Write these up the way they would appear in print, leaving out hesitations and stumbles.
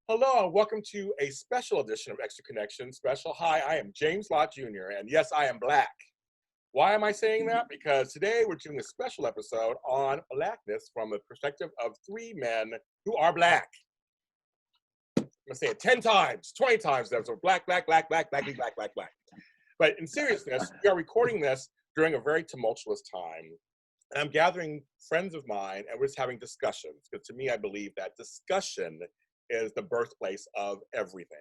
Hello, welcome to a special edition of Extra Connection Special. Hi, I am James Lott Jr., and yes, I am Black. Why am I saying that? Because today we're doing a special episode on Blackness from the perspective of three men who are Black. I'm gonna say it 10 times, 20 times. That's Black, Black, Black, Black, Black, Black, Black, Black. But in seriousness, we are recording this during a very tumultuous time. And I'm gathering friends of mine and we're just having discussions. Because to me, I believe that discussion is the birthplace of everything.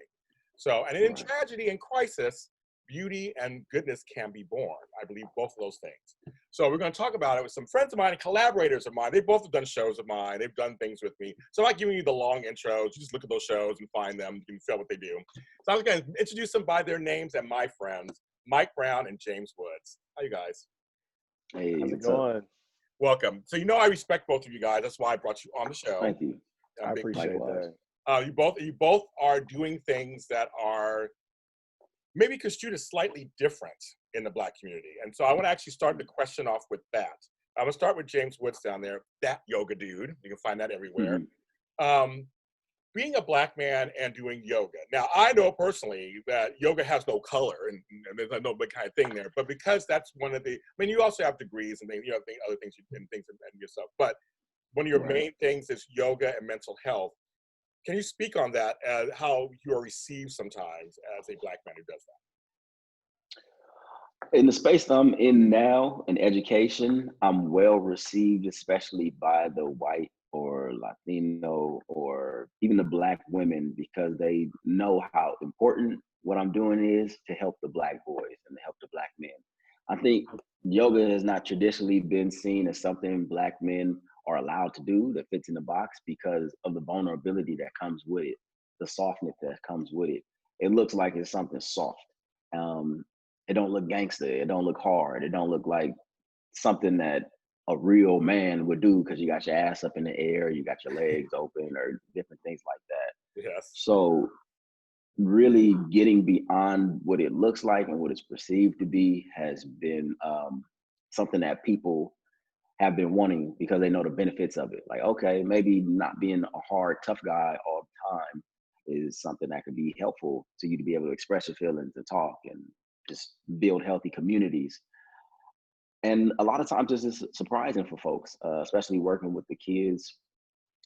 So, and in tragedy and crisis, beauty and goodness can be born. I believe both of those things. So we're going to talk about it with some friends of mine and collaborators of mine. They both have done shows of mine. They've done things with me. So I'm not giving you the long intros. You just look at those shows and find them. You can feel what they do. So I was going to introduce them by their names and my friends, Mike Brown and James Woods. How you guys? Hey, How's it going? Welcome. So you know I respect both of you guys. That's why I brought you on the show. Thank you. I appreciate that. You both are doing things that are maybe construed as slightly different in the Black community. And so I want to actually start the question off with that. I'm gonna start with James Woods down there, that yoga dude. You can find that everywhere. Being a Black man and doing yoga. Now, I know personally that yoga has no color and there's no big kind of thing there, but because that's one of the, I mean, you also have degrees and things, other things and things and yourself, but one of your main things is yoga and mental health. Can you speak on that, how you are received sometimes as a Black man who does that? In the space that I'm in now, in education, I'm well received, especially by the white or Latino or even the Black women, because they know how important what I'm doing is to help the Black boys and to help the Black men. I think yoga has not traditionally been seen as something Black men are allowed to do that fits in the box because of the vulnerability that comes with it, the softness that comes with it. It looks like it's something soft. It don't look gangster. It don't look hard. It don't look like something that a real man would do because you got your ass up in the air, you got your legs open, or different things like that. Yes. So really getting beyond what it looks like and what it's perceived to be has been something that people have been wanting because they know the benefits of it. Like, okay, maybe not being a hard, tough guy all the time is something that could be helpful to you to be able to express your feelings and talk and just build healthy communities. And a lot of times this is surprising for folks, especially working with the kids.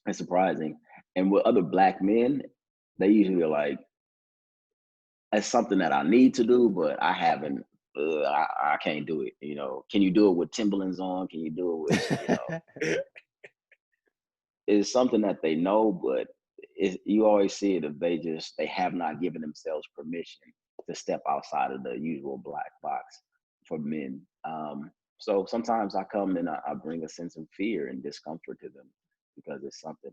It's surprising. And with other Black men, they usually are like, that's something that I need to do, but I haven't, I can't do it. You know, can you do it with Timberlands on? Can you do it with, it's something that they know, but you always see it if they have not given themselves permission to step outside of the usual Black box for men. So sometimes I come and I bring a sense of fear and discomfort to them because it's something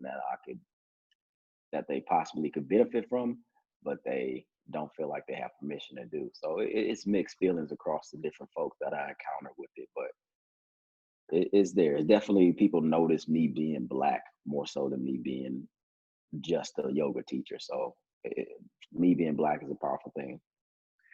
that they possibly could benefit from, but they don't feel like they have permission to do. So it's mixed feelings across the different folks that I encounter with it, but it's there. It's definitely people notice me being Black more so than me being just a yoga teacher. So me being Black is a powerful thing.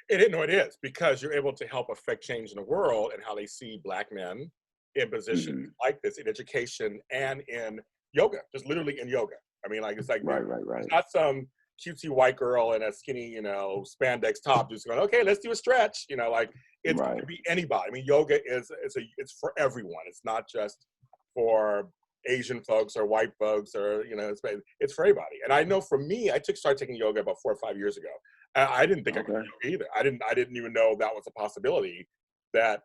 It is, because you're able to help affect change in the world and how they see Black men in positions like this in education and in yoga, just literally in yoga. I mean, like, it's like, Right. it's not some cutesy white girl in a skinny, spandex top just going, okay, let's do a stretch. Like, it could be anybody. I mean, yoga it's for everyone. It's not just for Asian folks or white folks or, it's for everybody. And I know for me, I started taking yoga about 4 or 5 years ago. I didn't think I could do yoga either. I didn't even know that was a possibility that,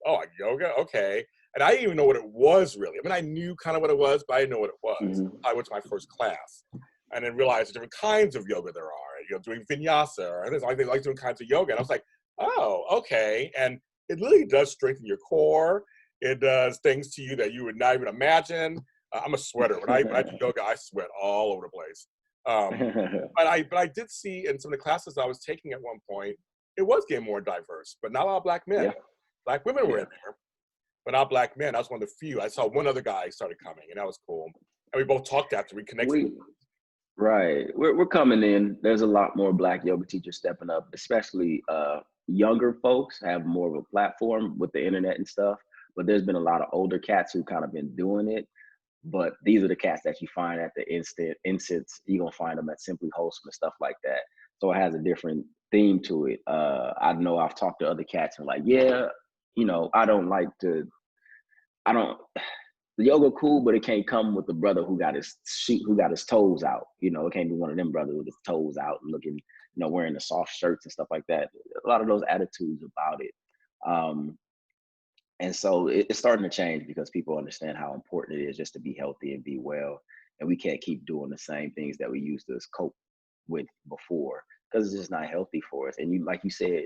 like yoga, okay. And I didn't even know what it was really. I mean, I knew kind of what it was, but I didn't know what it was. I went to my first class and then realized the different kinds of yoga there are, doing vinyasa, or there's like different kinds of yoga. And I was like, oh, okay. And it really does strengthen your core. It does things to you that you would not even imagine. I'm a sweater. When I do yoga, I sweat all over the place. But I did see in some of the classes I was taking at one point, it was getting more diverse, but not a lot of Black men. Black women were in there, but not Black men. I was one of the few. I saw one other guy started coming, and that was cool. And we both talked after we connected. We're coming in. There's a lot more Black yoga teachers stepping up, especially younger folks have more of a platform with the internet and stuff. But there's been a lot of older cats who kind of been doing it. But these are the cats that you find at the instance. You're gonna find them at Simply Wholesome and stuff like that. So it has a different theme to it. I know I've talked to other cats and like, yeah, you know, I don't, the yoga cool, but it can't come with the brother who got his toes out. You know, it can't be one of them brothers with his toes out and looking, you know, wearing the soft shirts and stuff like that. A lot of those attitudes about it. And so it's starting to change because people understand how important it is just to be healthy and be well. And we can't keep doing the same things that we used to cope with before because it's just not healthy for us. And you, like you said,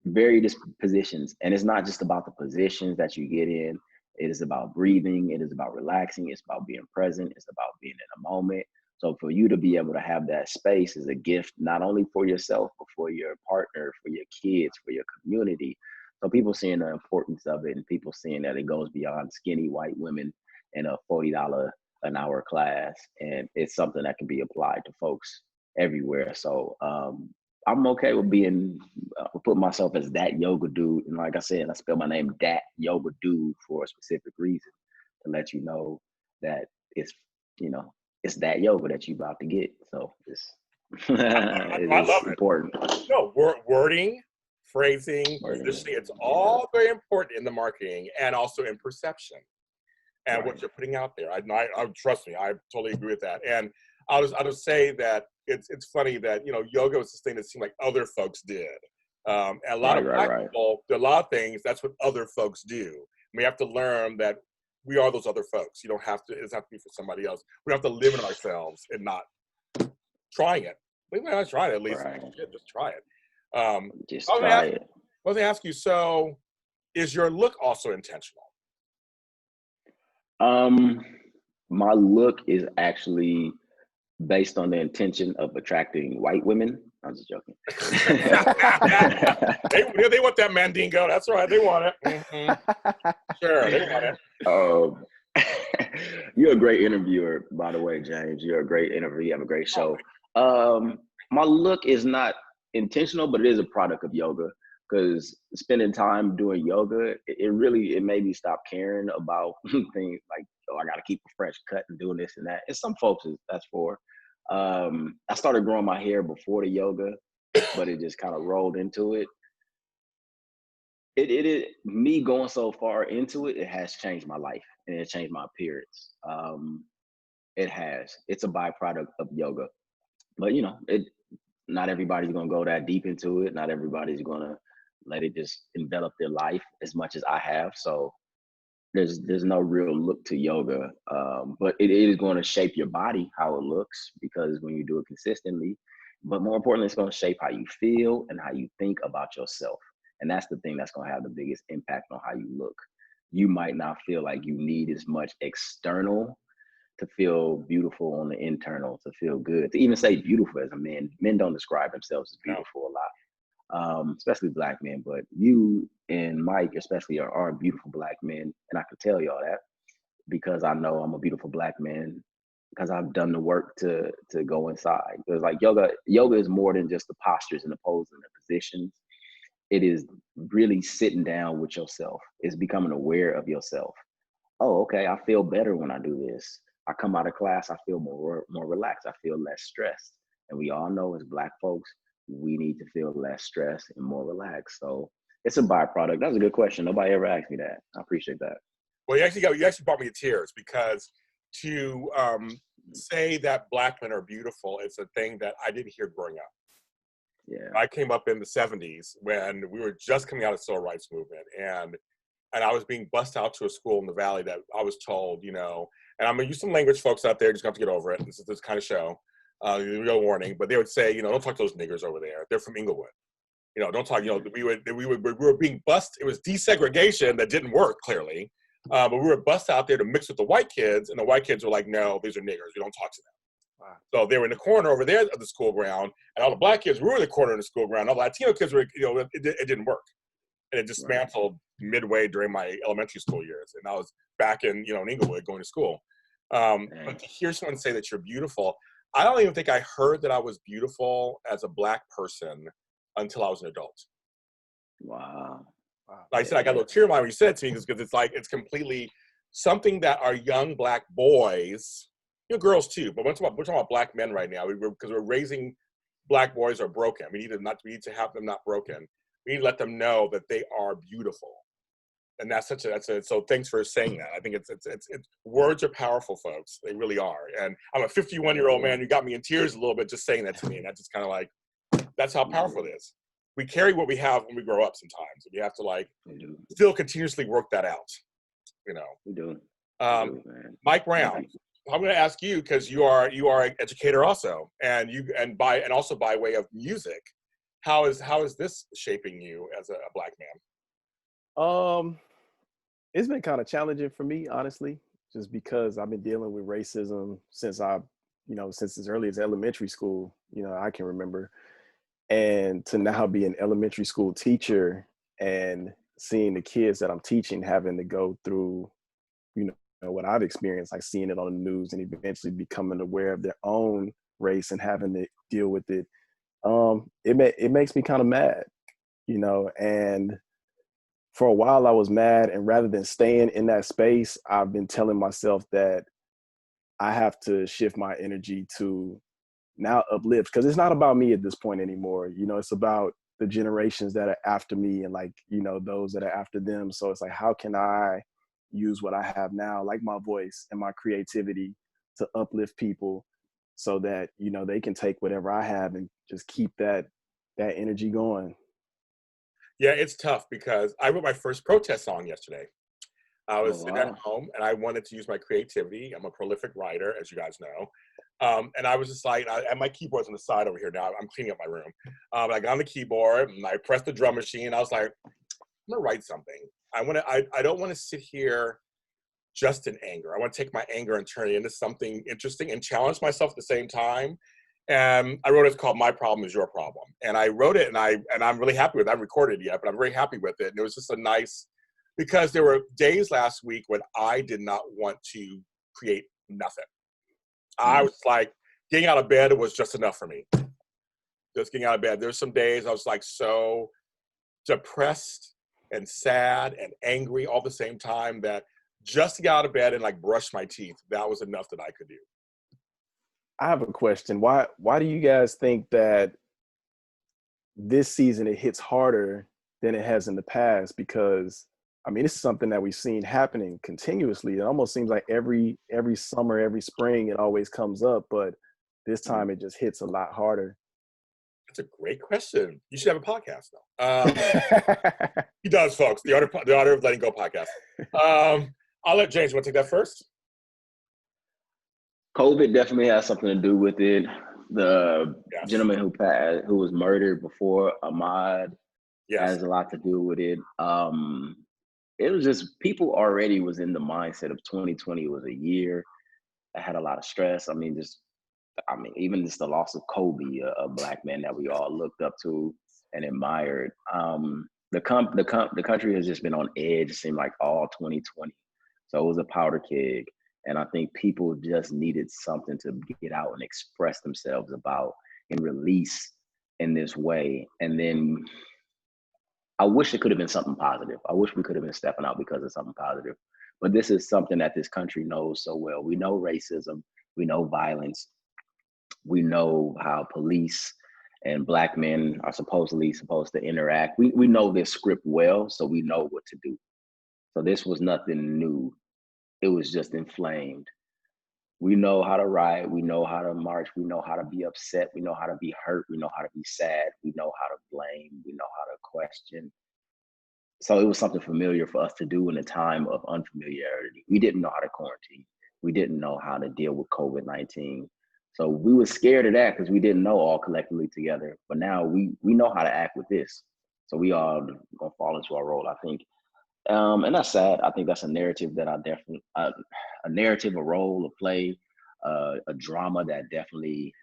various positions. And it's not just about the positions that you get in. It is about breathing. It is about relaxing. It's about being present. It's about being in a moment. So for you to be able to have that space is a gift, not only for yourself, but for your partner, for your kids, for your community. So people seeing the importance of it and people seeing that it goes beyond skinny white women in a $40 an hour class. And it's something that can be applied to folks everywhere. So I'm okay with being, put myself as that yoga dude. And like I said, I spell my name that yoga dude for a specific reason to let you know that it's, you know, it's that yoga that you about to get. So it's, it I is love it. important. No, wording, phrasing, positioning, it's all very important in the marketing and also in perception and what you're putting out there. I trust me, I totally agree with that. And I'll just say that it's funny that, you know, yoga was this thing that seemed like other folks did. And a lot of Black people, there are a lot of things, that's what other folks do. We have to learn that we are those other folks. You don't have to, it doesn't have to be for somebody else. We have to limit ourselves and not trying it. We're not trying it at least. Just try it. Just try it. Let me ask you, so is your look also intentional? My look is actually based on the intention of attracting white women. I'm just joking. they want that mandingo. That's right. They want it. Mm-hmm. Sure, they want it. You're a great interviewer, by the way, James. You're a great interviewer. You have a great show. My look is not intentional, but it is a product of yoga. Because spending time doing yoga, it made me stop caring about things like, oh, I got to keep a fresh cut and doing this and that. And some folks that's for. I started growing my hair before the yoga, but it just kind of rolled into it. It me going so far into it, it has changed my life and it changed my appearance. It has. It's a byproduct of yoga, but you know, not everybody's gonna go that deep into it. Not everybody's gonna let it just envelop their life as much as I have. So there's no real look to yoga, but it is going to shape your body how it looks, because when you do it consistently, but more importantly, it's going to shape how you feel and how you think about yourself. And that's the thing that's going to have the biggest impact on how you look. You might not feel like you need as much external to feel beautiful on the internal, to feel good, to even say beautiful as a man. Men don't describe themselves as beautiful a lot, especially Black men, but you and Mike especially are beautiful Black men. And I can tell y'all that because I know I'm a beautiful Black man, because I've done the work to go inside. Because like yoga is more than just the postures and the poses and the positions. It is really sitting down with yourself. It's becoming aware of yourself. Oh, okay, I feel better when I do this. I come out of class, I feel more relaxed. I feel less stressed. And we all know as Black folks, we need to feel less stressed and more relaxed. So it's a byproduct. That's a good question. Nobody ever asked me that. I appreciate that. Well, you actually brought me to tears, because to say that Black men are beautiful is a thing that I didn't hear growing up. Yeah. I came up in the 70s when we were just coming out of the civil rights movement, and I was being bussed out to a school in the Valley that I was told, you know, and I'm gonna use some language, folks out there, just have to get over it. This is this kind of show, real warning. But they would say, you know, don't talk to those niggers over there. They're from Inglewood. You know, don't talk. You know, we were being bussed. It was desegregation that didn't work clearly, but we were bussed out there to mix with the white kids, and the white kids were like, no, these are niggers. We don't talk to them. Wow. So they were in the corner over there of the school ground, and all the Black kids were in the corner of the school ground. All the Latino kids were, you know, it didn't work. And it dismantled midway during my elementary school years. And I was back in, you know, in Inglewood going to school. But to hear someone say that you're beautiful, I don't even think I heard that I was beautiful as a Black person until I was an adult. Wow. Like I said, I got a little tear in my eye when you said it to me, because it's like, it's completely something that our young Black boys, girls too, but we're talking about Black men right now, because we're raising Black boys are broken. We need to have them not broken. We need to let them know that they are beautiful. And so thanks for saying that. I think it's words are powerful, folks. They really are. And I'm a 51-year-old man. You got me in tears a little bit just saying that to me. And that's just kind of like, that's how powerful it is. We carry what we have when we grow up sometimes. And we have to like still continuously work that out, We do. Mike Brown, I'm going to ask you, because you are an educator also, and also by way of music. How is this shaping you as a Black man? It's been kind of challenging for me, honestly, just because I've been dealing with racism since as early as elementary school, I can remember. And to now be an elementary school teacher and seeing the kids that I'm teaching having to go through, what I've experienced, like seeing it on the news and eventually becoming aware of their own race and having to deal with it. It makes me kind of mad, and for a while I was mad, and rather than staying in that space, I've been telling myself that I have to shift my energy to now uplift, because it's not about me at this point anymore. It's about the generations that are after me and those that are after them. So it's like, how can I use what I have now, like my voice and my creativity, to uplift people so that, they can take whatever I have and just keep that energy going. Yeah, it's tough because I wrote my first protest song yesterday. I was sitting at home and I wanted to use my creativity. I'm a prolific writer, as you guys know. And I was just like, and my keyboard's on the side over here now. I'm cleaning up my room. But I got on the keyboard and I pressed the drum machine. I was like, I'm gonna write something. I don't want to sit here just in anger. I want to take my anger and turn it into something interesting and challenge myself at the same time. And I wrote it. It's called "My Problem Is Your Problem." And I wrote it, and I'm really happy with it. I haven't recorded it yet, but I'm very happy with it. And it was just a nice, because there were days last week when I did not want to create nothing. I was like, getting out of bed was just enough for me. Just getting out of bed. There's some days I was like so depressed and sad and angry all at the same time that just to get out of bed and like brush my teeth, that was enough that I could do. I have a question. Why do you guys think that this season it hits harder than it has in the past? Because this is something that we've seen happening continuously. It almost seems like every summer, every spring, it always comes up, but this time it just hits a lot harder. That's a great question. You should have a podcast, though. He does, folks. The Art of Letting Go podcast. I'll let James. Want to take that first? COVID definitely has something to do with it. The gentleman who was murdered before, Ahmaud, has a lot to do with it. It was just, people already was in the mindset of 2020 was a year that had a lot of stress. Even just the loss of Kobe, a Black man that we all looked up to and admired. The country has just been on edge, it seemed like all 2020. So it was a powder keg. And I think people just needed something to get out and express themselves about and release in this way. And then I wish it could have been something positive. I wish we could have been stepping out because of something positive. But this is something that this country knows so well. We know racism, we know violence, we know how police and Black men are supposedly supposed to interact. We know this script well, so we know what to do. So this was nothing new. It was just inflamed. We know how to riot, we know how to march, we know how to be upset, we know how to be hurt, we know how to be sad, we know how to blame, we know how to question. So it was something familiar for us to do in a time of unfamiliarity. We didn't know how to quarantine. We didn't know how to deal with COVID-19. So we were scared of that because we didn't know all collectively together. But now we know how to act with this. So we all gonna fall into our role, I think. And that's sad. I think that's a narrative that I definitely, a narrative, a role, a play, a drama that definitely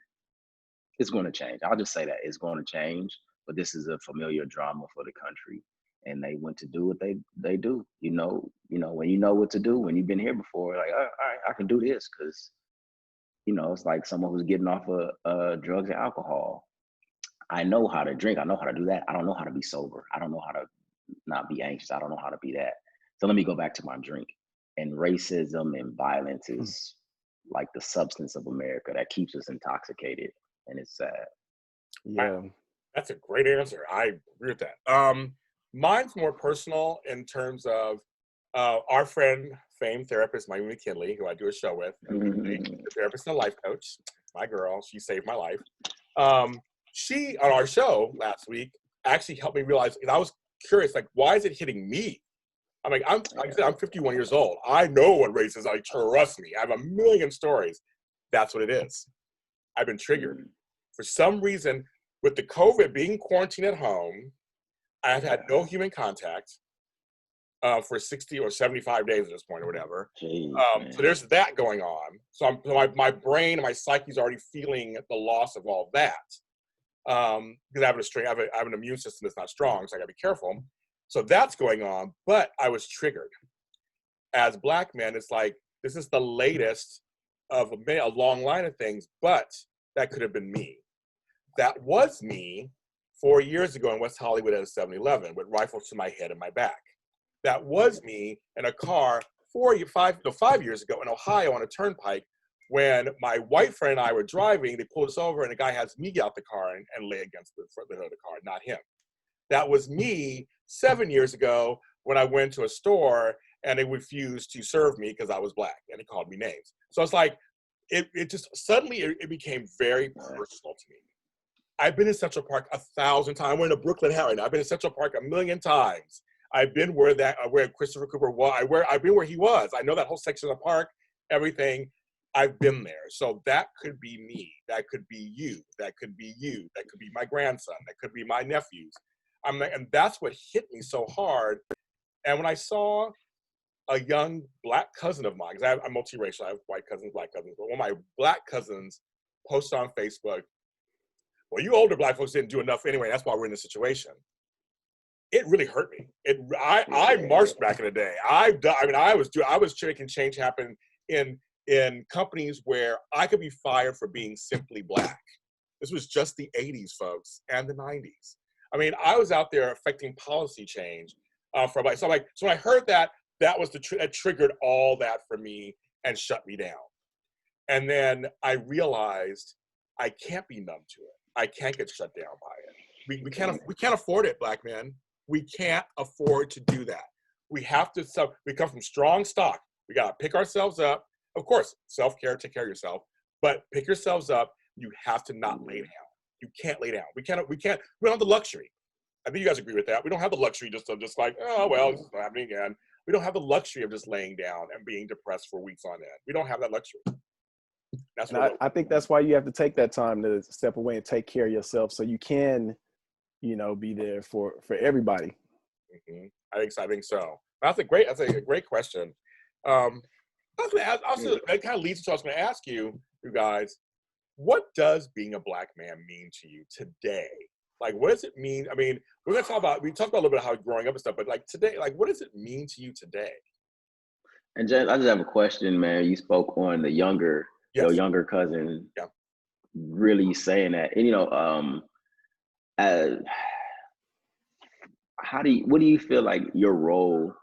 is going to change. I'll just say that it's going to change. But this is a familiar drama for the country, and they went to do what they do. When you know what to do, when you've been here before, like, all right, I can do this because, it's like someone who's getting off of drugs and alcohol. I know how to drink. I know how to do that. I don't know how to be sober. I don't know how to not be anxious. I don't know how to be that. So let me go back to my drink. And racism and violence is like the substance of America that keeps us intoxicated, and it's sad. Yeah. That's a great answer. I agree with that. Mine's more personal in terms of our friend, famed therapist, Miami McKinley, who I do a show with, the therapist and a life coach, my girl, she saved my life. She, on our show last week, actually helped me realize, and I was curious, like, why is it hitting me? I'm like I said, I'm 51 years old. I know what race is. Like, trust me. I have a million stories. That's what it is. I've been triggered. For some reason, with the COVID being quarantined at home, I've had no human contact for 60 or 75 days at this point or whatever. So there's that going on. So my brain and my psyche is already feeling the loss of all that. Because I have an immune system that's not strong, so I gotta be careful. So that's going on, but I was triggered. As Black men, it's like, this is the latest of a long line of things, but that could have been me. That was me 4 years ago in West Hollywood at a 7-Eleven with rifles to my head and my back. That was me in a car 5 years ago in Ohio on a turnpike when my white friend and I were driving. They pulled us over and the guy has me get out the car and lay against the hood of the car, not him. That was me 7 years ago when I went to a store and they refused to serve me because I was Black and they called me names. So it's like, it just suddenly it became very personal to me. I've been in Central Park 1,000 times. We're in a Brooklyn right now. I've been in Central Park 1,000,000 times. I've been where Christopher Cooper was. I've been where he was. I know that whole section of the park, everything. I've been there. So that could be me. That could be you. That could be you. That could be my grandson. That could be my nephews. And that's what hit me so hard. And when I saw a young Black cousin of mine, because I'm multiracial, I have white cousins, Black cousins, but one of my Black cousins posted on Facebook, well, you older Black folks didn't do enough anyway. That's why we're in this situation. It really hurt me. I marched back in the day. I was making change happen in companies where I could be fired for being simply Black. This was just the 80s, folks, and the 90s. I mean, I was out there affecting policy change for Black. So when I heard that, that was that triggered all that for me and shut me down. And then I realized I can't be numb to it. I can't get shut down by it. We can't afford it, Black men. We can't afford to do that. We have to. We come from strong stock. We gotta pick ourselves up. Of course, self-care, take care of yourself, but pick yourselves up. You have to not lay down. You can't lay down. We don't have the luxury. I think you guys agree with that. We don't have the luxury just like, oh well, it's not happening again. We don't have the luxury of just laying down and being depressed for weeks on end. We don't have that luxury. I think that's why you have to take that time to step away and take care of yourself so you can, be there for everybody. Mm-hmm. I think so. That's a great question. I was going to ask, also, that kind of leads to what I was going to ask you guys, what does being a Black man mean to you today? Like, what does it mean? I mean, we talked about a little bit of how growing up and stuff, but like today, like, what does it mean to you today? And Jen, I just have a question, man. You spoke on the your younger cousin, really saying that, and what do you feel like your role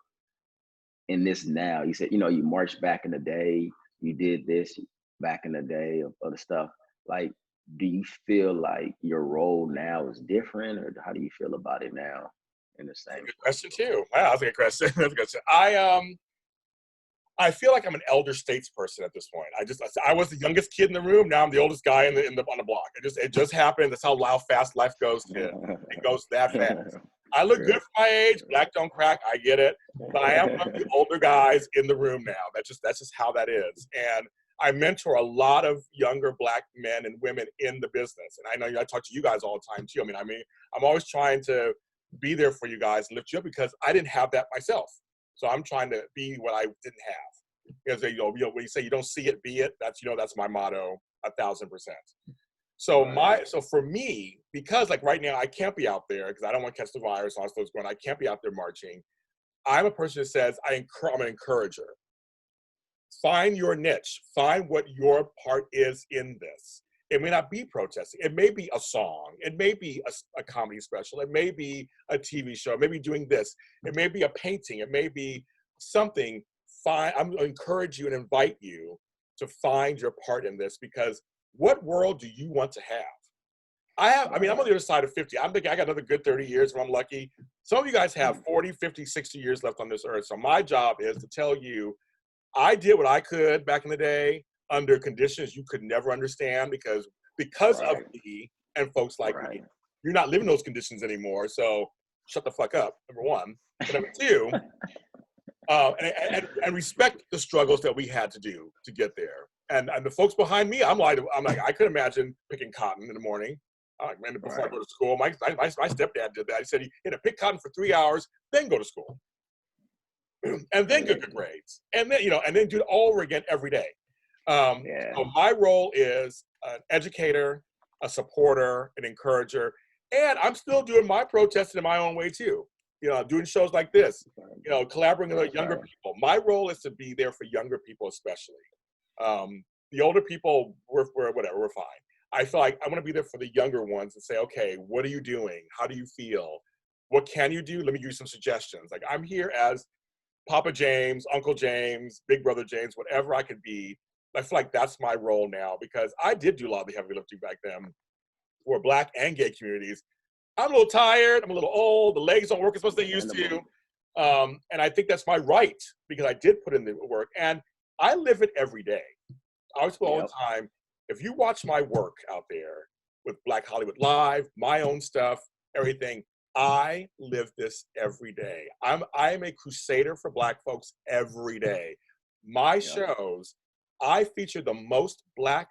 in this now? You said, you marched back in the day, you did this back in the day of other stuff. Like, do you feel like your role now is different, or how do you feel about it now in the same? Good question too. Wow, that's a good question. That's a good question. I feel like I'm an elder statesperson at this point. I was the youngest kid in the room. Now I'm the oldest guy on the block. It just happened. That's how fast life goes, kid. It goes that fast. I look good for my age. Black don't crack. I get it. But I am one of the older guys in the room now. That's just how that is. And I mentor a lot of younger Black men and women in the business. And I know I talk to you guys all the time too. I mean, I'm always trying to be there for you guys and lift you up because I didn't have that myself. So I'm trying to be what I didn't have. Because when you say you don't see it, be it. That's my motto 1,000%. So for me, because like right now I can't be out there because I don't want to catch the virus. All stuff's going. I can't be out there marching. I'm a person that says I'm an encourager. Find your niche. Find what your part is in this. It may not be protesting. It may be a song. It may be a comedy special. It may be a TV show. It may be doing this. It may be a painting. It may be something. I'm gonna encourage you and invite you to find your part in this, because what world do you want to have? I mean, I'm on the other side of 50. I'm thinking I got another good 30 years if I'm lucky. Some of you guys have 40, 50, 60 years left on this earth. So my job is to tell you, I did what I could back in the day under conditions you could never understand, because of me and folks like me. You're not living those conditions anymore. So shut the fuck up, number one. But number two, and respect the struggles that we had to do to get there. And the folks behind me, I'm like, I could imagine picking cotton in the morning. Before I go to school, my stepdad did that. He said he had to pick cotton for 3 hours, then go to school, and then get good grades, and then and then do it all over again every day. So my role is an educator, a supporter, an encourager, and I'm still doing my protesting in my own way too. Doing shows like this, collaborating with younger people. My role is to be there for younger people, especially. The older people, we're whatever, we're fine. I feel like I want to be there for the younger ones and say, okay, what are you doing? How do you feel? What can you do? Let me give you some suggestions. Like, I'm here as Papa James, Uncle James, Big Brother James, whatever I could be. I feel like that's my role now, because I did do a lot of the heavy lifting back then for Black and gay communities. I'm a little tired. I'm a little old. The legs don't work as much as they used to. And I think that's my right, because I did put in the work, and I live it every day. I always put all the time. If you watch my work out there with Black Hollywood Live, my own stuff, everything, I live this every day. I'm a crusader for Black folks every day. My shows, I feature the most Black,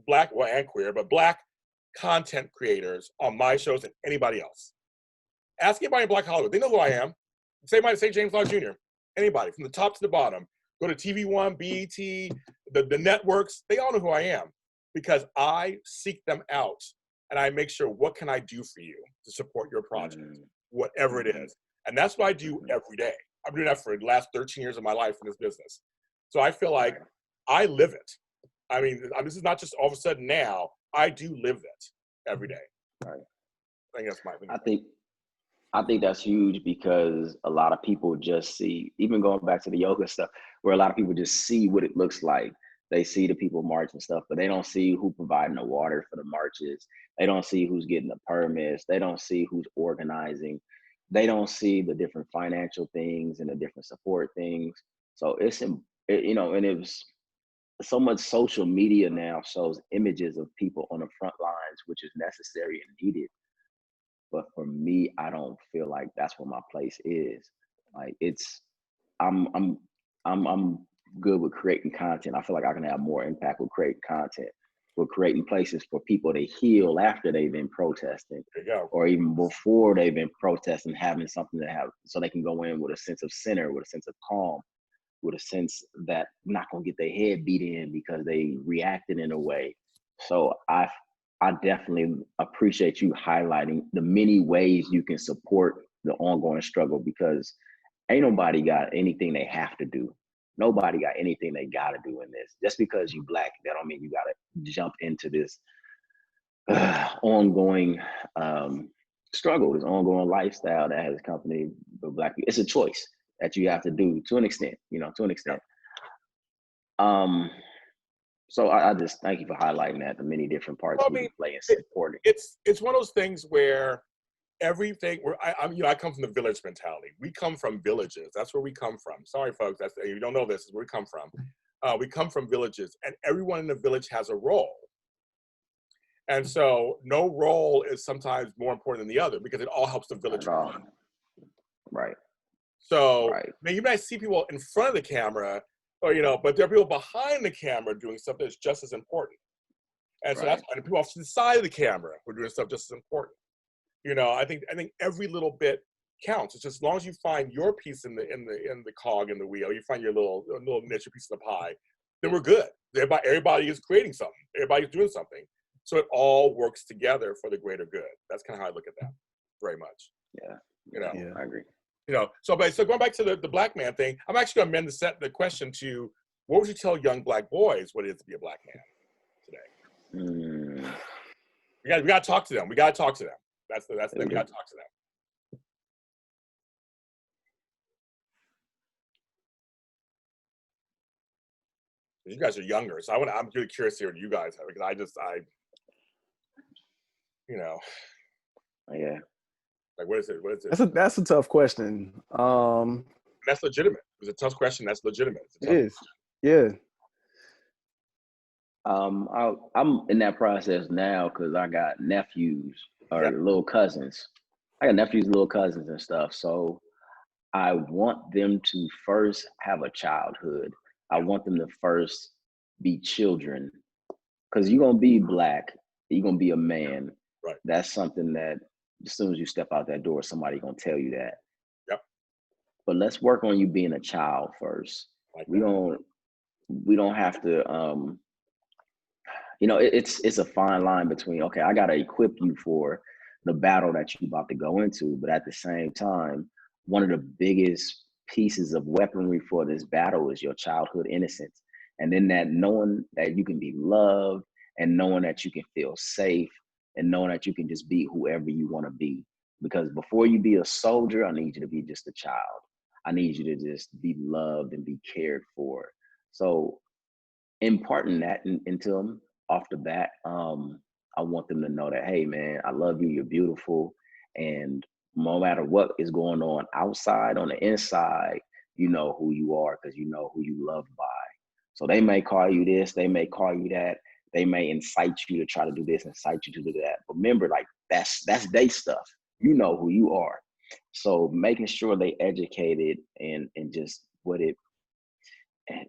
well, and queer, but Black content creators on my shows than anybody else. Ask anybody in Black Hollywood. They know who I am. Say James Lott Jr. Anybody, from the top to the bottom. Go to TV One, BET, the networks. They all know who I am, because I seek them out and I make sure, what can I do for you to support your project, whatever it is. And that's what I do every day. I've been doing that for the last 13 years of my life in this business. So I feel like I live it. I mean, this is not just all of a sudden now. I do live it every day. Right. I think that's my thing. I think that's huge, because a lot of people just see, even going back to the yoga stuff, where a lot of people just see what it looks like. They see the people march and stuff, but they don't see who providing the water for the marches. They don't see who's getting the permits. They don't see who's organizing. They don't see the different financial things and the different support things. So and it was so much. Social media now shows images of people on the front lines, which is necessary and needed. But for me, I don't feel like that's where my place is. Like, I'm good with creating content. I feel like I can have more impact with creating content, with creating places for people to heal after they've been protesting, or even before they've been protesting, having something to have, so they can go in with a sense of center, with a sense of calm, with a sense that I'm not gonna get their head beat in because they reacted in a way. So I definitely appreciate you highlighting the many ways you can support the ongoing struggle, because ain't nobody got anything they have to do. Nobody got anything they got to do in this. Just because you Black, that don't mean you got to jump into this ongoing struggle, this ongoing lifestyle that has accompanied the Black people. It's a choice that you have to do to an extent, to an extent. So I just thank you for highlighting that, the many different parts we play in supporting. It's one of those things where everything, I come from the village mentality. We come from villages. That's where we come from. Sorry, folks, you don't know this, is where we come from. We come from villages, and everyone in the village has a role. And so no role is sometimes more important than the other, because it all helps the village run. Right. So you might see people in front of the camera, or but there are people behind the camera doing something that's just as important. And so that's why the people off to the side of the camera who are doing stuff just as important. I think every little bit counts. It's just, as long as you find your piece in the cog in the wheel, you find your little niche piece of the pie, then we're good. Everybody is creating something. Everybody's doing something. So it all works together for the greater good. That's kind of how I look at that, very much. Yeah. I agree. So going back to the Black man thing, I'm actually going to amend the question to, what would you tell young Black boys what it is to be a Black man today? We got to talk to them. We got to talk to them. That's the thing. We got to talk to them. You guys are younger, so I'm really curious here what you guys have, because you know, Yeah. like, what is it? What is it? That's a tough question. That's legitimate. It's a tough question. That's legitimate. It's a It tough is. Yeah. I'm in that process now because I got nephews or Yeah. little cousins. I got nephews, little cousins and stuff. So I want them to first have a childhood. I want them to first be children, because you're gonna be black, you're gonna be a man. Right. That's something that as soon as you step out that door, somebody gonna tell you that. Yep. But let's work on you being a child first. Like We don't have to it's a fine line between, okay, I gotta equip you for the battle that you're about to go into, but at the same time, one of the biggest pieces of weaponry for this battle is your childhood innocence. And then that knowing that you can be loved, and knowing that you can feel safe, and knowing that you can just be whoever you want to be. Because before you be a soldier, I need you to be just a child. I need you to just be loved and be cared for. So imparting that into them off the bat, I want them to know that, hey man, I love you, you're beautiful, and no matter what is going on outside, on the inside, you know who you are because you know who you loved by. So they may call you this, they may call you that, they may incite you to try to do this, incite you to do that. But remember, like that's they stuff. You know who you are. So making sure they educated and just what it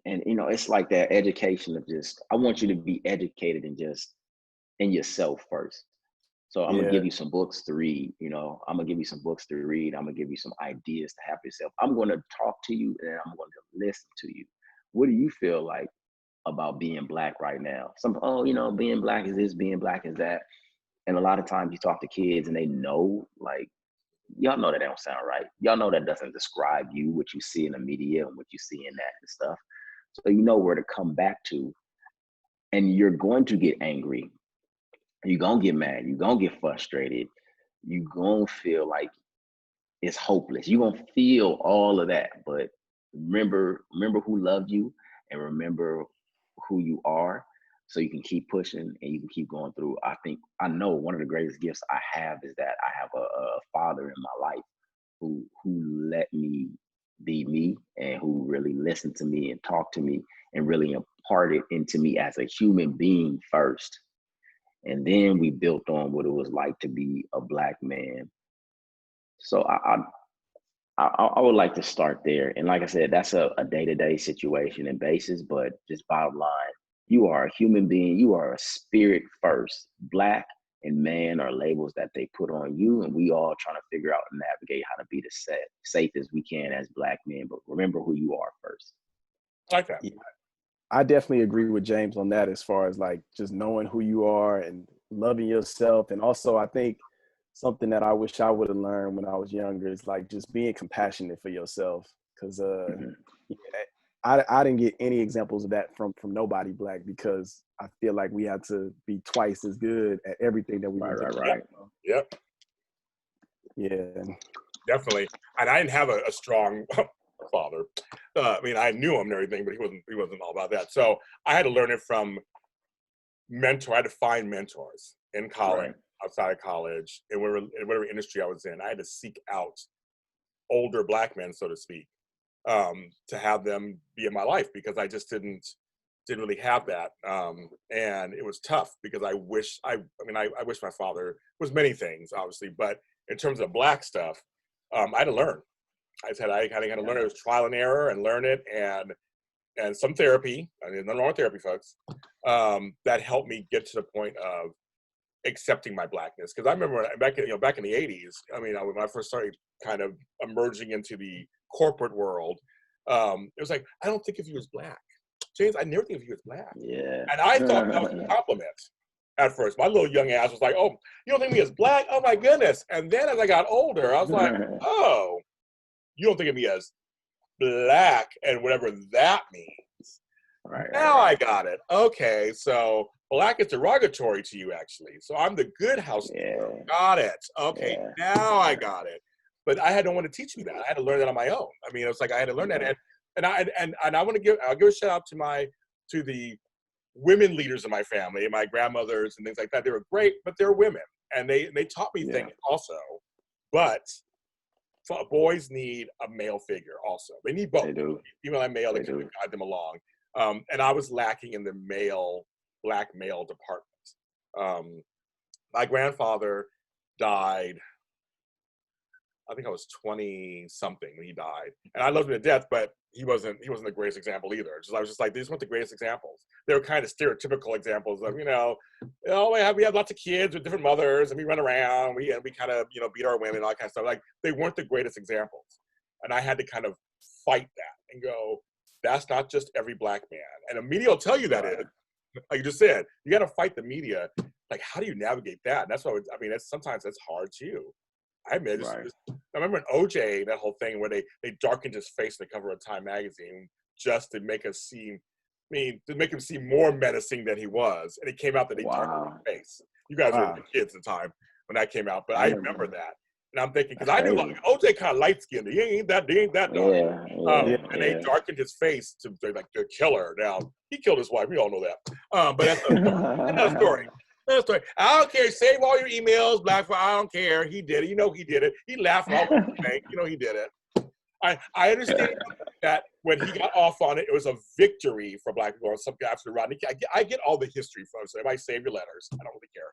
and it's like that education of just, I want you to be educated and just in yourself first. So I'm gonna Yeah. give you some books to read. I'm gonna give you some books to read. I'm gonna give you some ideas to have yourself. I'm gonna talk to you and I'm going to listen to you. What do you feel like about being black right now? Being black is this, being black is that. And a lot of times you talk to kids and they know, like, y'all know that don't sound right. Y'all know that doesn't describe you, what you see in the media and what you see in that and stuff. So you know where to come back to. And you're going to get angry. You're going to get mad. You're going to get frustrated. You're going to feel like it's hopeless. You're going to feel all of that. But remember who loved you, and remember who you are, so you can keep pushing and you can keep going through. I know one of the greatest gifts I have is that I have a father in my life who let me be me, and who really listened to me and talked to me and really imparted into me as a human being first. And then we built on what it was like to be a black man. So I would like to start there. And like I said, that's a day-to-day situation and basis, but just bottom line, you are a human being. You are a spirit first. Black and man are labels that they put on you, and we all trying to figure out and navigate how to be the safe as we can as black men. But remember who you are first. I like that. Yeah. I definitely agree with James on that, as far as like just knowing who you are and loving yourself. And also, I think something that I wish I would have learned when I was younger is like just being compassionate for yourself. Because I didn't get any examples of that from nobody black, because I feel like we had to be twice as good at everything that we were doing. Right. Yep. Yeah. Definitely. And I didn't have a strong father. I mean, I knew him and everything, but he wasn't all about that. So I had to learn it from I had to find mentors in college, Right. outside of college, in whatever industry I was in. I had to seek out older black men, so to speak, to have them be in my life, because I just didn't really have that. And it was tough, because I wish my father was many things, obviously, but in terms of black stuff, I had to learn. I kind of had to learn it. It was trial and error, and learn it, and some therapy. I mean, nothing wrong with therapy, folks. That helped me get to the point of accepting my blackness. Because I remember back in the 80s. I mean, when I first started kind of emerging into the corporate world, it was like, I don't think of you as black, James. I never think of you as black. Yeah. And I thought that was a compliment at first. My little young ass was like, oh, you don't think of me as black? Oh my goodness. And then as I got older, I was like, oh, you don't think of me as black, and whatever that means. Right. I got it. Okay, so black is derogatory to you, actually. So I'm the good housekeeper. Yeah. Got it. Okay, Yeah. now I got it. But I had no one to teach me that. I had to learn that on my own. I mean, it was like I had to learn that, and I'll give a shout out to to the women leaders in my family, my grandmothers and things like that. They were great, but they're women, and they taught me things also. But boys need a male figure also. They need both. They do. Female and male, They that can do. guide them along. And I was lacking in the black male department. My grandfather died, I think I was 20 something when he died. And I loved him to death, but he wasn't the greatest example either. I was just like, these weren't the greatest examples. They were kind of stereotypical examples of, we have lots of kids with different mothers, and we run around, we kind of, beat our women, all that kind of stuff. Like, they weren't the greatest examples. And I had to kind of fight that and go, that's not just every black man. And the media will tell you that is, like you just said, you got to fight the media. Like, how do you navigate that? And that's what, sometimes that's hard too. I remember in OJ, that whole thing where they darkened his face on the cover of Time magazine just to make him seem more menacing than he was. And it came out that he darkened his face. You guys were the kids at the time when that came out, but I remember that. And I'm thinking, because I knew OJ kind of light skinned. He ain't that dark. And they darkened his face to like the killer. Now, he killed his wife. We all know that. But that's another story. I don't care. Save all your emails, black. I don't care. He did it. He did it. He laughed all over the bank. He did it. I understand that when he got off on it, it was a victory for black people. Some guy after Rodney. I get all the history from. So everybody save your letters. I don't really care.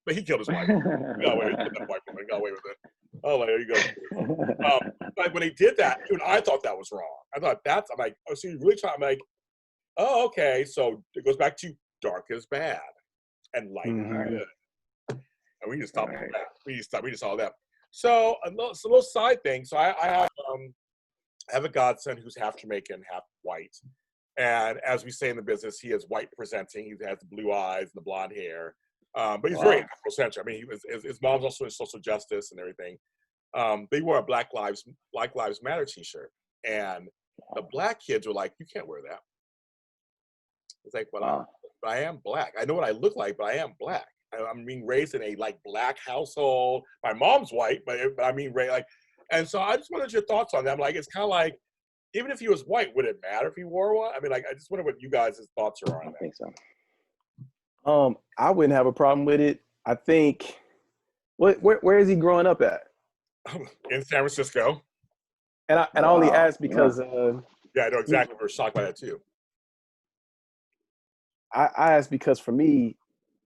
But he killed his wife. Got away with it. Oh, there you go. But when he did that, even I thought that was wrong. I thought I'm like, oh, so you really trying? I'm like, oh, okay. So it goes back to dark is bad. And light is good. And we just stopped that. We just saw that. So a little side thing. So I have a godson who's half Jamaican, half white. And as we say in the business, he is white presenting. He has the blue eyes and the blonde hair. But he's very Afrocentric. I mean, his mom's also in social justice and everything. They wore a Black Lives Matter t-shirt. And the black kids were like, you can't wear that. It's like, well, I am black. I know what I look like, but I am black. I'm being raised in a black household. My mom's white, but I mean, and so I just wanted your thoughts on that. I'm like, it's kind of like, even if he was white, would it matter if he wore one? I mean, I just wonder what you guys' thoughts are on that. I think so. I wouldn't have a problem with it. I think, where is he growing up at? In San Francisco. And I only asked because I know exactly. We're shocked by that too. I asked because for me,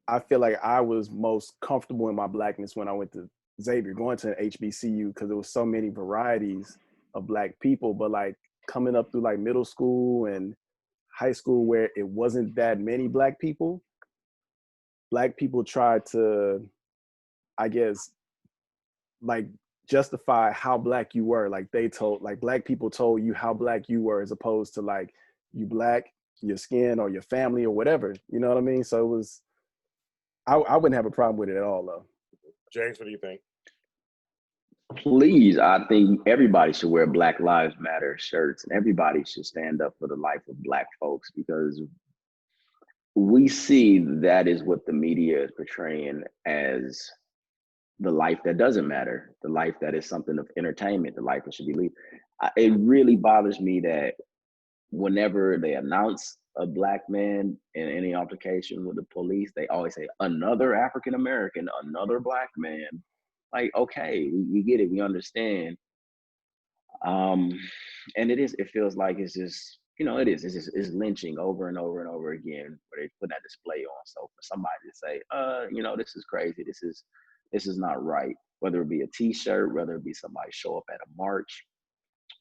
I feel like I was most comfortable in my blackness when I went to Xavier, going to an HBCU, because there was so many varieties of black people. But coming up through middle school and high school, where it wasn't that many black people tried to, I guess, justify how black you were. Black people told you how black you were, as opposed to you black, your skin or your family or whatever. You know what I mean? So it was, I wouldn't have a problem with it at all, though. James, what do you think? Please, I think everybody should wear Black Lives Matter shirts, and everybody should stand up for the life of black folks, because we see that is what the media is portraying as the life that doesn't matter, the life that is something of entertainment, the life that should be lived. It really bothers me that whenever they announce a black man in any altercation with the police, they always say another African American, another black man. Okay, we get it, we understand. And it feels like it's just, it's lynching over and over and over again, where they put that display on. So for somebody to say, this is crazy, this is not right, whether it be a t-shirt, whether it be somebody show up at a march,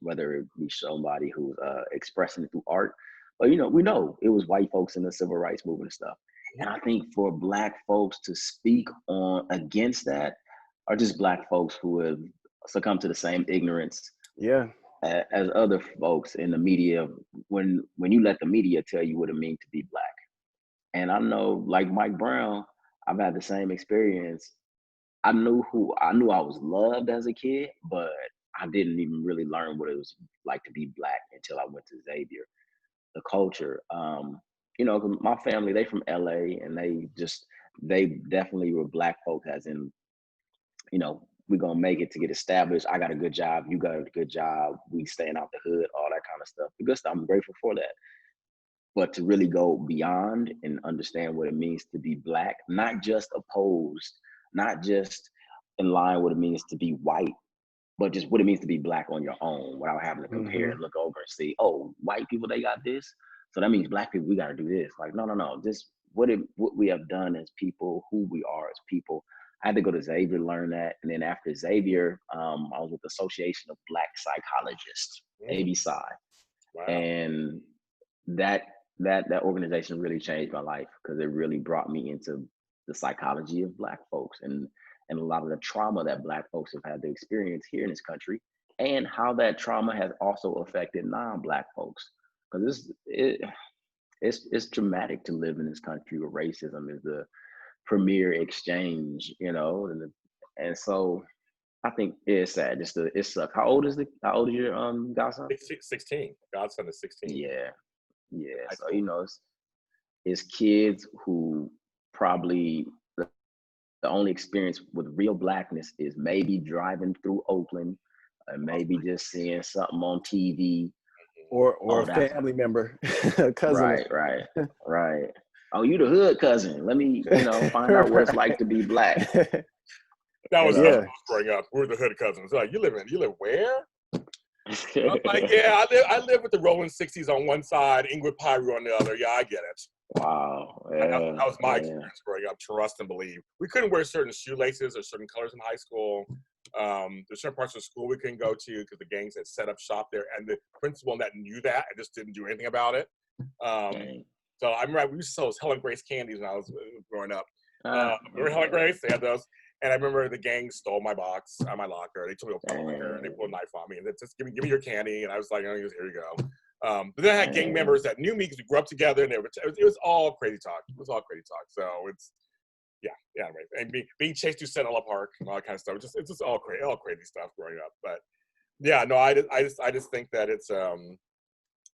whether it be somebody who's expressing it through art. But we know it was white folks in the civil rights movement and stuff. And I think for black folks to speak on against that are just black folks who have succumbed to the same ignorance as other folks in the media, when you let the media tell you what it means to be black. And I know, like Mike Brown, I've had the same experience. I knew I was loved as a kid, but I didn't even really learn what it was like to be black until I went to Xavier. The culture, my family, they from LA, and they definitely were black folk, as in, we're gonna make it to get established. I got a good job, you got a good job, we staying out the hood, all that kind of stuff. The good stuff, I'm grateful for that. but to really go beyond and understand what it means to be Black, not just opposed, not just in line what it means to be white, but just what it means to be Black on your own without having to compare and look over and see, oh, white people, they got this, so that means Black people, we got to do this. Like, no. Just what we have done as people, who we are as people. I had to go to Xavier to learn that. And then after Xavier, I was with the Association of Black Psychologists, ABPSI. Wow. And that organization really changed my life because it really brought me into the psychology of Black folks and a lot of the trauma that Black folks have had to experience here in this country, and how that trauma has also affected non-Black folks. Because it's traumatic to live in this country where racism is the premier exchange, you know, and so I think it's sad. It sucks. How old is your godson? 16. Godson is 16. Yeah. So you know, it's kids who probably the only experience with real Blackness is maybe driving through Oakland, and maybe just seeing something on TV, or a family member, a cousin. Right. Oh, you the hood cousin. Let me, find out what it's like to be Black. That was us growing up. We're the hood cousins. Like, you live where? I was like, yeah, I live with the Rolling 60s on one side, Ingrid Piru on the other. Yeah, I get it. Wow. Yeah, that was my experience growing up. Trust and believe. We couldn't wear certain shoelaces or certain colors in high school. There's certain parts of school we couldn't go to because the gangs had set up shop there, and the principal that knew that and just didn't do anything about it. So I remember we used to sell those Helen Grace candies when I was growing up. Remember Helen Grace? They had those. And I remember the gang stole my box out of my locker. They told me to come here, and they pulled a knife on me. And they just give me your candy. And I was like, oh, here you go. But then I had gang members that knew me because we grew up together, and it was all crazy talk. It was all crazy talk. So it's right. And being chased through Sentinel Park and all that kind of stuff. It's just all crazy stuff growing up. But yeah, no, I just think that it's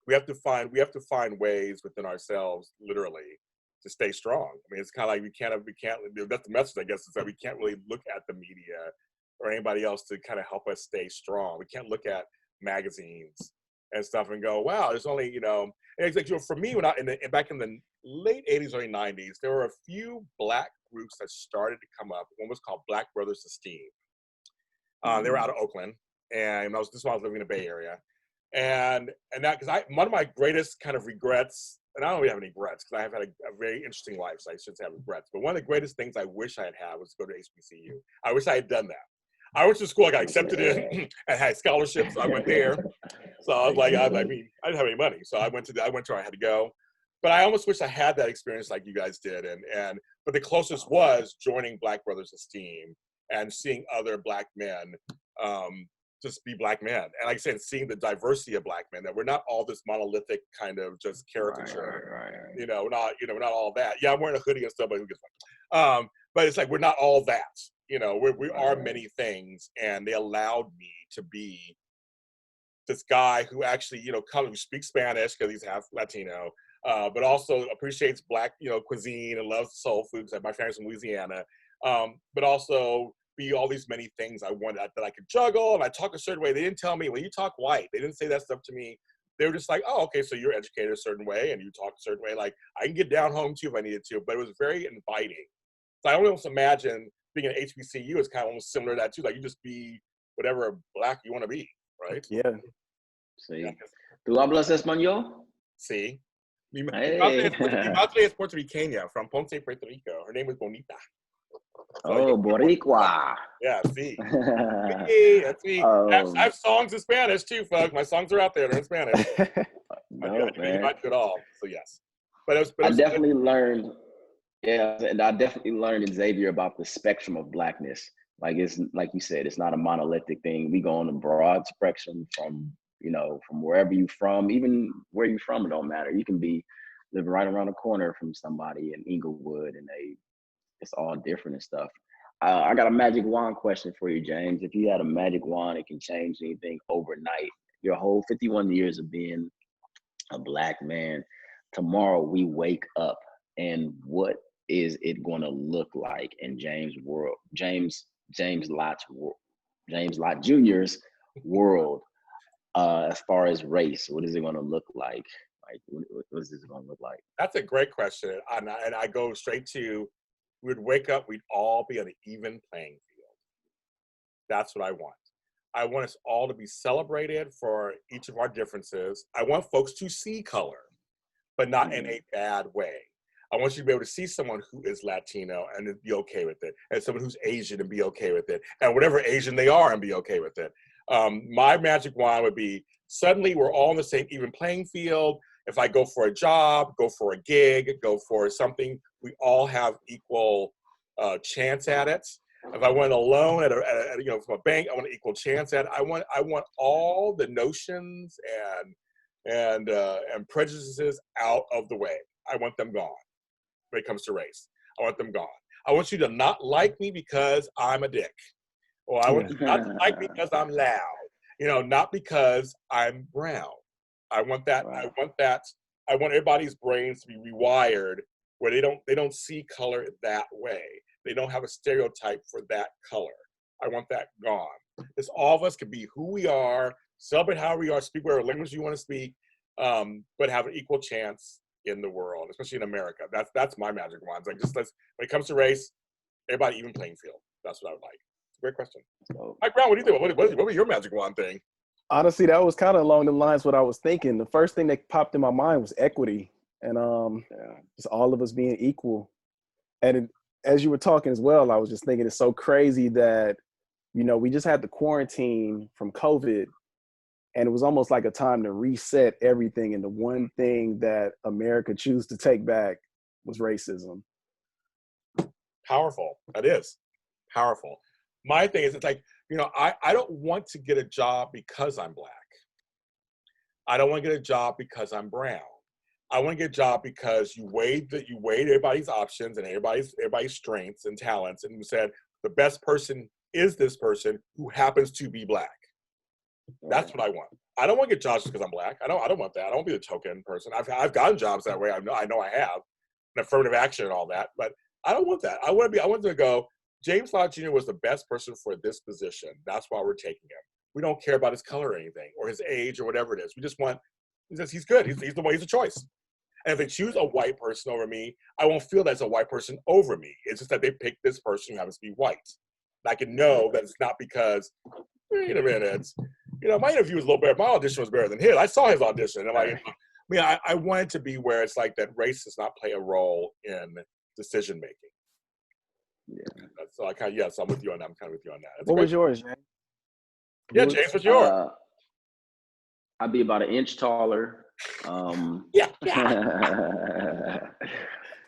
we have to find ways within ourselves, literally, to stay strong. I mean, it's kind of like we can't. That's the message, I guess, is that we can't really look at the media or anybody else to kind of help us stay strong. We can't look at magazines and stuff and go, wow, there's only, and it's like, for me, when back in the late 80s, early 90s, there were a few Black groups that started to come up. One was called Black Brothers Esteem. They were out of Oakland, and this is when I was living in the Bay Area. And that, because one of my greatest kind of regrets, and I don't really have any regrets because I have had a very interesting life, so I shouldn't have regrets. But one of the greatest things I wish I had was to go to HBCU. I wish I had done that. I went to school, I got accepted in, and had scholarships. So I went there. So I was like, I didn't have any money, so I went to where I had to go. But I almost wish I had that experience like you guys did. But the closest was joining Black Brothers Esteem and seeing other Black men. Just be Black men. And like I said, seeing the diversity of Black men, that we're not all this monolithic kind of just caricature, right. Not all that. Yeah, I'm wearing a hoodie and stuff, but who gives a fuck? But it's like, we're not all that, we are many things. And they allowed me to be this guy who actually, who speaks Spanish because he's half Latino, but also appreciates Black, cuisine and loves soul foods. My family's from Louisiana, but also be all these many things I wanted that I could juggle, and I talk a certain way. They didn't tell me, when you talk white, they didn't say that stuff to me. They were just like, oh, okay, so you're educated a certain way and you talk a certain way. Like, I can get down home too if I needed to, but it was very inviting. So I almost imagine being an HBCU is kind of almost similar to that too. Like, you just be whatever Black you want to be, right? Yeah. Sí. ¿Tú hablas español? Sí. Mi madre es puertorriqueña, from Ponce, Puerto Rico. Her name is Bonita. So, Boricua. Yeah, see. That's me. I have songs in Spanish too, folks. My songs are out there. They're in Spanish. I do it all. So, yes. I definitely learned, and I definitely learned in Xavier about the spectrum of Blackness. Like, it's like you said, it's not a monolithic thing. We go on a broad spectrum from wherever you're from, even where you're from, it don't matter. You can be living right around the corner from somebody in Inglewood, and it's all different and stuff. I got a magic wand question for you, James. If you had a magic wand, it can change anything overnight. Your whole 51 years of being a Black man, tomorrow we wake up, and what is it going to look like in James' world? James Lott Jr.'s world, as far as race, what is it going to look like? Like, what is this going to look like? That's a great question. And I go straight to, we'd wake up, we'd all be on an even playing field. That's what I want. I want us all to be celebrated for each of our differences. I want folks to see color, but not in a bad way. I want you to be able to see someone who is Latino and be okay with it, and someone who's Asian and be okay with it, and whatever Asian they are and be okay with it. My magic wand would be, suddenly we're all on the same even playing field. If I go for a job, go for a gig, go for something, we all have equal chance at it. If I went alone at from a bank, I want an equal chance at it. I want all the notions and prejudices out of the way. I want them gone when it comes to race. I want them gone. I want you to not like me because I'm a dick. Or I want you not to like me because I'm loud. Not because I'm brown. I want that. Right. I want everybody's brains to be rewired where they don't see color that way. They don't have a stereotype for that color. I want that gone. Because all of us can be who we are, celebrate how we are, speak whatever language you want to speak, but have an equal chance in the world, especially in America. That's my magic wand. Like, when it comes to race, everybody even playing field. That's what I would like. It's a great question. Mike Brown, what do you think? What was your magic wand thing? Honestly, that was kind of along the lines what I was thinking. The first thing that popped in my mind was equity, and just all of us being equal. And as you were talking as well, I was just thinking it's so crazy that, we just had the quarantine from COVID, and it was almost like a time to reset everything. And the one thing that America chose to take back was racism. Powerful. That is powerful. My thing is, it's like, I don't want to get a job because I'm Black. I don't want to get a job because I'm brown. I want to get a job because you weighed everybody's options and everybody's strengths and talents, and you said the best person is this person who happens to be Black. That's what I want. I don't want to get jobs just because I'm Black. I don't want that. I don't want to be the token person. I've gotten jobs that way. I know I have, and affirmative action and all that, but I don't want that. I want to go, James Lott Jr. was the best person for this position. That's why we're taking him. We don't care about his color or anything, or his age or whatever it is. We just want, he's good. He's the choice. And if they choose a white person over me, I won't feel that's a white person over me. It's just that they picked this person who happens to be white. And I can know that it's not because, wait a minute, my interview was a little better. My audition was better than his. I saw his audition. And I want it to be where it's like that race does not play a role in decision making. Yeah. So I'm with you on that. I'm kind of with you on that. What was yours, James? Yeah, James, what's yours? I'd be about an inch taller. Yeah.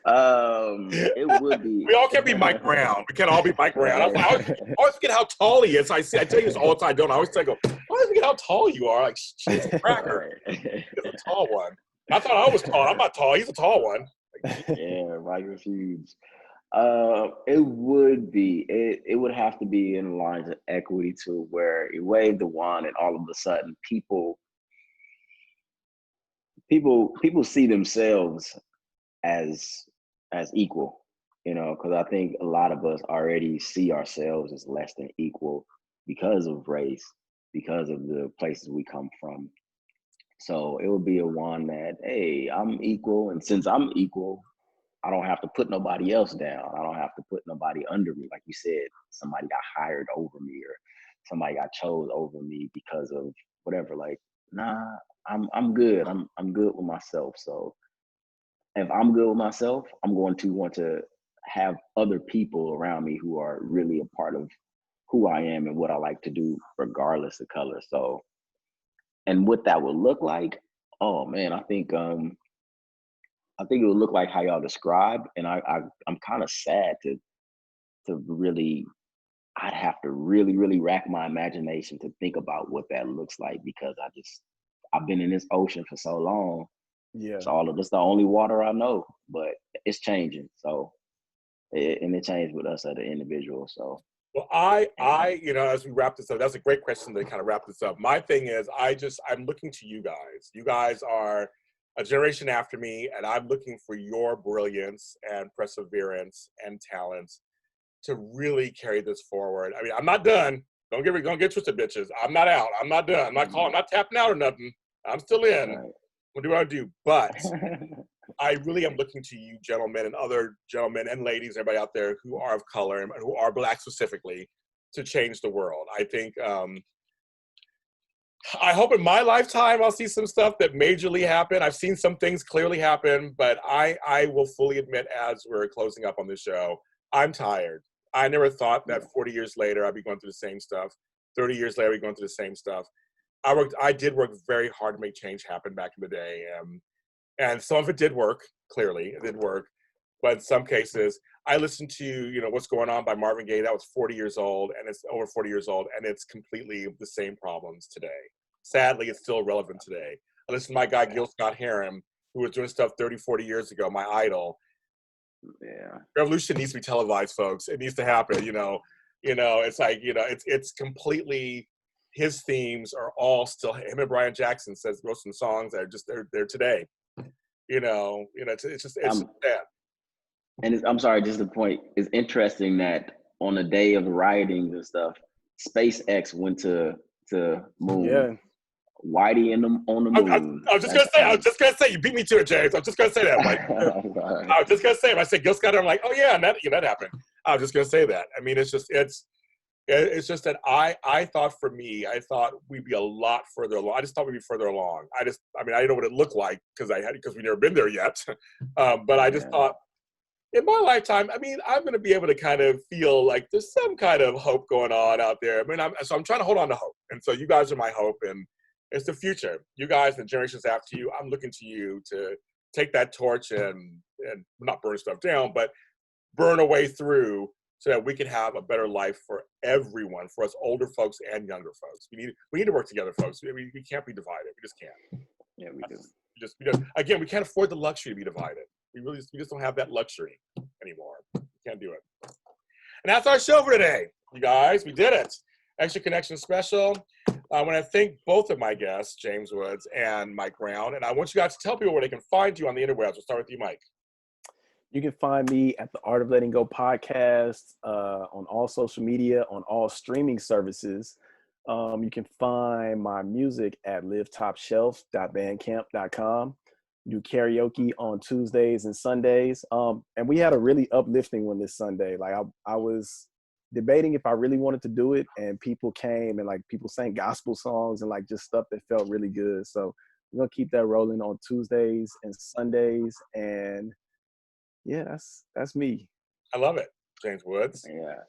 It would be. We all can't be Mike Brown. We can't all be Mike Brown. I always forget how tall he is. I tell you this all the time. I always think, I always forget how tall you are. Like, she's a cracker. He's a tall one. I thought I was tall. I'm not tall. He's a tall one. Yeah, Mike was huge. It would be. It would have to be in the lines of equity to where you wave the wand and all of a sudden people see themselves as equal, because I think a lot of us already see ourselves as less than equal because of race, because of the places we come from. So it would be a one that, hey, I'm equal, and since I'm equal, I don't have to put nobody else down. I don't have to put nobody under me. Like you said, somebody got hired over me or somebody got chose over me because of whatever. Like, nah, I'm good. I'm good with myself. So if I'm good with myself, I'm going to want to have other people around me who are really a part of who I am and what I like to do, regardless of color. So, and what that would look like, oh man, I think it would look like how y'all described, and I'm kind of sad to really. I'd have to really, really rack my imagination to think about what that looks like, because I've been in this ocean for so long. Yeah. So this the only water I know, but it's changing. So, it changed with us as an individual. So. Well, as we wrap this up, that's a great question to kind of wrap this up. My thing is, I'm looking to you guys. You guys are a generation after me, and I'm looking for your brilliance and perseverance and talents to really carry this forward. I mean, I'm not done. Don't get twisted, bitches. I'm not out. I'm not done. I'm not tapping out or nothing. I'm still in. Right. We'll do what I do. But I really am looking to you, gentlemen, and other gentlemen and ladies, everybody out there who are of color and who are Black specifically, to change the world. I think, I hope in my lifetime I'll see some stuff that majorly happen. I've seen some things clearly happen, but I will fully admit, as we're closing up on this show, I'm tired. I never thought that 40 years later I'd be going through the same stuff. 30 years later I'd be going through the same stuff. I did work very hard to make change happen back in the day. And some of it did work, clearly, it did work. But in some cases, I listened to, What's Going On by Marvin Gaye. That was 40 years old, and it's over 40 years old, and it's completely the same problems today. Sadly, it's still relevant today. I listened to my guy, Gil Scott-Heron, who was doing stuff 30, 40 years ago, my idol. Yeah. Revolution needs to be televised, folks. It needs to happen, It's like, it's completely, his themes are all still, him and Brian Jackson wrote some songs that are just, they're today. It's just sad. And I'm sorry, just the point. It's interesting that on the day of the riotings and stuff, SpaceX went to moon. Yeah. Whitey on the moon. I was just gonna say, you beat me to it, James. I was just gonna say that. I was just gonna say, if I said Gil Scott, I'm like, oh yeah, and that happened. I was just gonna say that. I mean, it's just that I thought we'd be a lot further along. I just thought we'd be further along. I didn't know what it looked like because we've never been there yet. But I just thought, in my lifetime, I mean, I'm going to be able to kind of feel like there's some kind of hope going on out there. I mean, I'm trying to hold on to hope. And so you guys are my hope, and it's the future. You guys, the generations after you, I'm looking to you to take that torch and not burn stuff down, but burn a way through so that we can have a better life for everyone, for us older folks and younger folks. We need to work together, folks. We can't be divided. We just can't. Yeah, we do. Again, we can't afford the luxury to be divided. We just don't have that luxury anymore. We can't do it. And that's our show for today, you guys. We did it. Extra Connection special. I want to thank both of my guests, James Woods and Mike Brown. And I want you guys to tell people where they can find you on the interwebs. We'll start with you, Mike. You can find me at the Art of Letting Go podcast on all social media, on all streaming services. You can find my music at livetopshelf.bandcamp.com. Do karaoke on Tuesdays and Sundays. And we had a really uplifting one this Sunday. Like I was debating if I really wanted to do it, and people came and like people sang gospel songs and like just stuff that felt really good. So we're gonna keep that rolling on Tuesdays and Sundays. And yeah, that's me. I love it. James Woods. Yeah.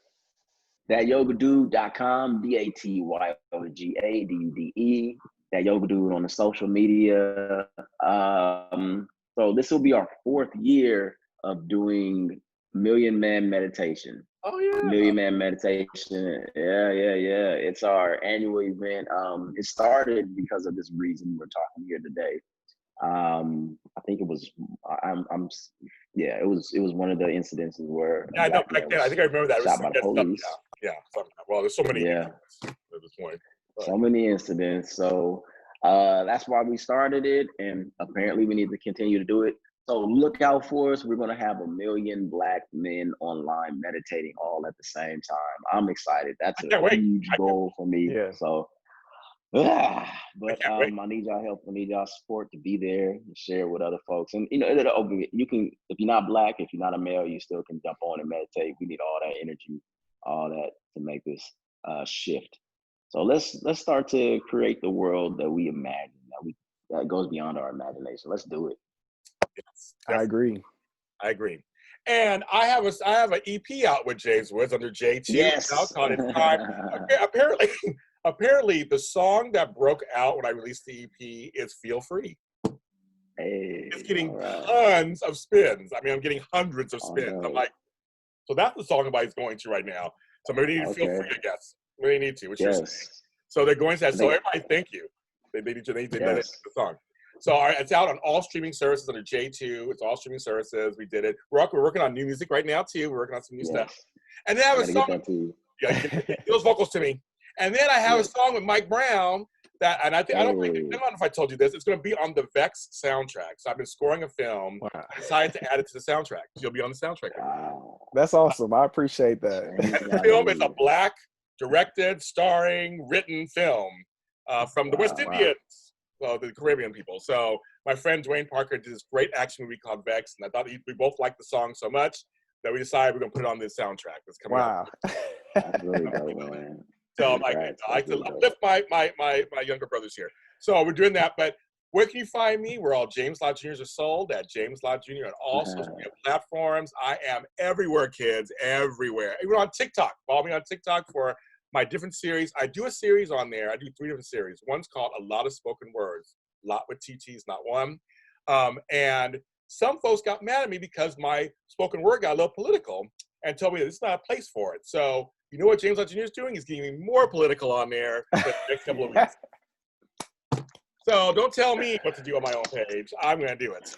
ThatYogaDude.com, DATYOGADUDE. That Yoga Dude on the social media. So this will be our 4th year of doing Million Man Meditation. Oh yeah. Million Man Meditation. Yeah. It's our annual event. It started because of this reason we're talking here today. I think it was it was one of the incidences where I know back then. I think I remember that. Shot by the police. Yeah. Well, there's so many at this point. But. So many incidents. So that's why we started it, and apparently we need to continue to do it. So look out for us. We're going to have 1 million Black men online meditating all at the same time. I'm excited. That's a huge goal for me. Yeah. So, but I need y'all help. I need y'all support to be there and share with other folks. And you can, if you're not Black, if you're not a male, you still can jump on and meditate. We need all that energy, all that to make this shift. So let's start to create the world that we imagine, that goes beyond our imagination. Let's do it. Yes, I agree. And I have an EP out with James Woods under J2. Yes. Called It's Time. Apparently, the song that broke out when I released the EP is Feel Free. Hey, it's getting tons of spins. I mean, I'm getting hundreds of spins. I'm like, so that's the song everybody's going to right now. So maybe you need to feel free, I guess. Really need to. So they're going to that. So everybody, thank you. They the song. So it's out on all streaming services under J2. It's all streaming services. We did it. We're working on new music right now too. We're working on some new stuff. And then I have a song. Get those vocals to me. And then I have a song with Mike Brown that, and I don't know if I told you this. It's going to be on the Vex soundtrack. So I've been scoring a film. Wow. I decided to add it to the soundtrack. So you'll be on the soundtrack. Wow. That's awesome. I appreciate that. And the film is a Black directed, starring, written film from the West Indians. the Caribbean people. So my friend Dwayne Parker did this great action movie called Vex, and I thought we both liked the song so much that we decided we're gonna put it on this soundtrack that's coming Wow. That's really dope, man. So I like to uplift my younger brothers here. So we're doing that, but where can you find me? We're all James Lott Jr.'s are sold at James Lott Jr. on all social media platforms. I am everywhere, kids, everywhere. Even on TikTok. Follow me on TikTok for my different series. I do a series on there. I do 3 different series. One's called A Lot of Spoken Words. Lot with TTs, not one. And some folks got mad at me because my spoken word got a little political and told me that it's not a place for it. So you know what James Lott Jr. is doing? He's getting more political on there for the next couple of weeks. So don't tell me what to do on my own page. I'm going to do it.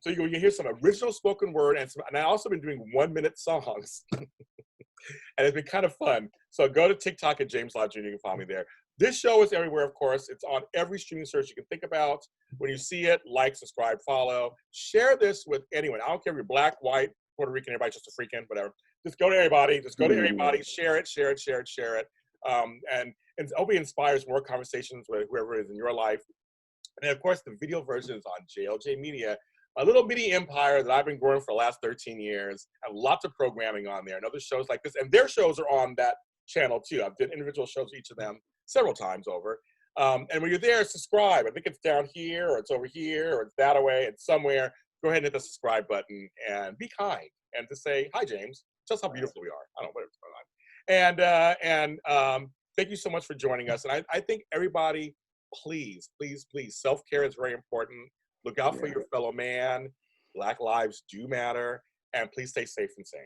So you hear some original spoken word, and I've also been doing 1-minute songs. And it's been kind of fun. So go to TikTok at James Lott Jr. You can find me there. This show is everywhere, of course. It's on every streaming service you can think about. When you see it, like, subscribe, follow. Share this with anyone. I don't care if you're black, white, Puerto Rican, everybody's just a freaking, whatever. Just go to everybody. Just go to everybody. Share it, share it, share it, share it. And hopefully inspires more conversations with whoever is in your life. And of course, the video version is on JLJ Media, a little mini empire that I've been growing for the last 13 years. I have lots of programming on there and other shows like this. And their shows are on that channel too. I've done individual shows, each of them, several times over. And when you're there, subscribe. I think it's down here, or it's over here, or it's that away, it's somewhere. Go ahead and hit the subscribe button and be kind and to say, hi, James, just how beautiful we are. I don't know what's going on. Thank you so much for joining us. And I think everybody, please, please, please, self-care is very important. Look out for your fellow man. Black lives do matter. And please stay safe and sane.